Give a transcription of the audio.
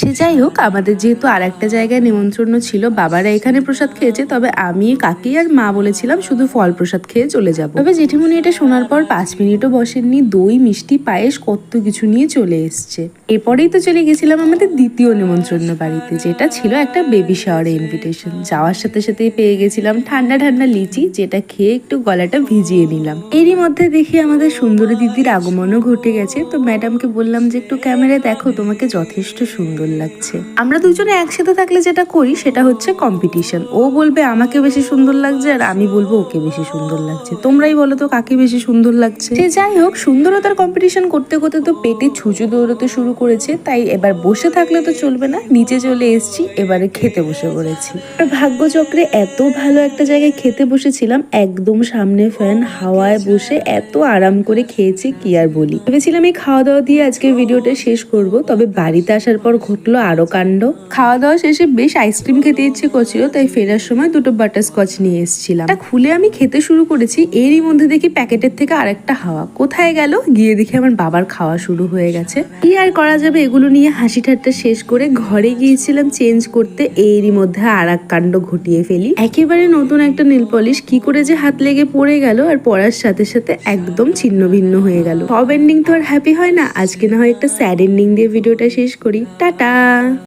সে যাই হোক, আমাদের যেহেতু আর একটা জায়গায় নিমন্ত্রণ ছিল, বাবারা এখানে প্রসাদ খেয়েছে, তবে আমি, কাকি আর মা বলেছিলাম শুধু ফল প্রসাদ খেয়ে চলে যাব। তবে জেঠিমণি এটা শোনার পর 5 মিনিটও বসেননি, দই, মিষ্টি, পায়েস কত কিছু নিয়ে চলে এসছে। এরপরেই তো চলে গেছিলাম আমাদের দ্বিতীয় নিমন্ত্রণ বাড়িতে, যেটা ছিল একটা বেবি শাওয়ারে ইনভিটেশন। যাওয়ার সাথে সাথেই পেয়ে গেছিলাম ঠান্ডা ঠান্ডা লিচি, যেটা খেয়ে একটু গলাটা ভিজিয়ে নিলাম। এরই মধ্যে দেখি আমাদের সুন্দরী দিদির আগমনও ঘটে গেছে। তো ম্যাডামকে বললাম যে একটু ক্যামেরায় দেখো, তোমাকে যথেষ্ট সুন্দর লাগছে। আমরা দুজনে একসাথে থাকলে যেটা করি সেটা হচ্ছে কম্পিটিশন। ও বলবে আমাকে বেশি সুন্দর লাগছে আর আমি বলবো ওকে বেশি সুন্দর লাগছে। তোমরাই বলো তো কাকে বেশি সুন্দর লাগছে। সে যাই হোক, সুন্দরতার কম্পিটিশন করতে করতে তো পেটে ছুঁচো দৌড়াতে শুরু করেছে। তাই এবার বসে থাকলে তো চলবে না, নিচে চলে এসেছি, এবারে খেতে বসে পড়েছি। আর ভাগ্যচক্রে এত ভালো একটা জায়গায় খেতে বসেছিলাম, একদম সামনে ফ্যান, হাওয়ায় বসে এত আরাম করে খেয়েছি কি আর বলি। ভেবেছিলাম এই খাওয়া দাওয়া দিয়ে আজকে ভিডিওটা শেষ করব, তবে বাড়িতে আসার পর ঘটলো আরো কাণ্ড। খাওয়া দাওয়া শেষে বেশ আইসক্রিম খেতে ইচ্ছে করছিল, তাই ফেরার সময় দুটো বাটারস্কচ নিয়ে এসেছিলাম। খুলে আমি খেতে শুরু করেছি, এরই মধ্যে দেখি প্যাকেটের থেকে আরেকটা হাওয়া কোথায় গেল, গিয়ে দেখি আমার বাবার খাওয়া শুরু হয়ে গেছে। কি আর করা যাবে, এগুলো নিয়ে হাসি ঠাট্টা শেষ করে ঘরে গিয়েছিলাম চেঞ্জ করতে, এরই মধ্যে আর এক কাণ্ড ঘটিয়ে ফেলি। একেবারে নতুন একটা নেল পলিশ কি করে যে হাত লেগে পড়ে গেল, আর পড়ার সাথে সাথে একদম ছিন্ন ভিন্ন হয়ে গেল। সব এন্ডিং তো আর হ্যাপি হয় না, আজকে না হয় একটা স্যাড এন্ডিং দিয়ে ভিডিওটা শেষ করি। টাটা।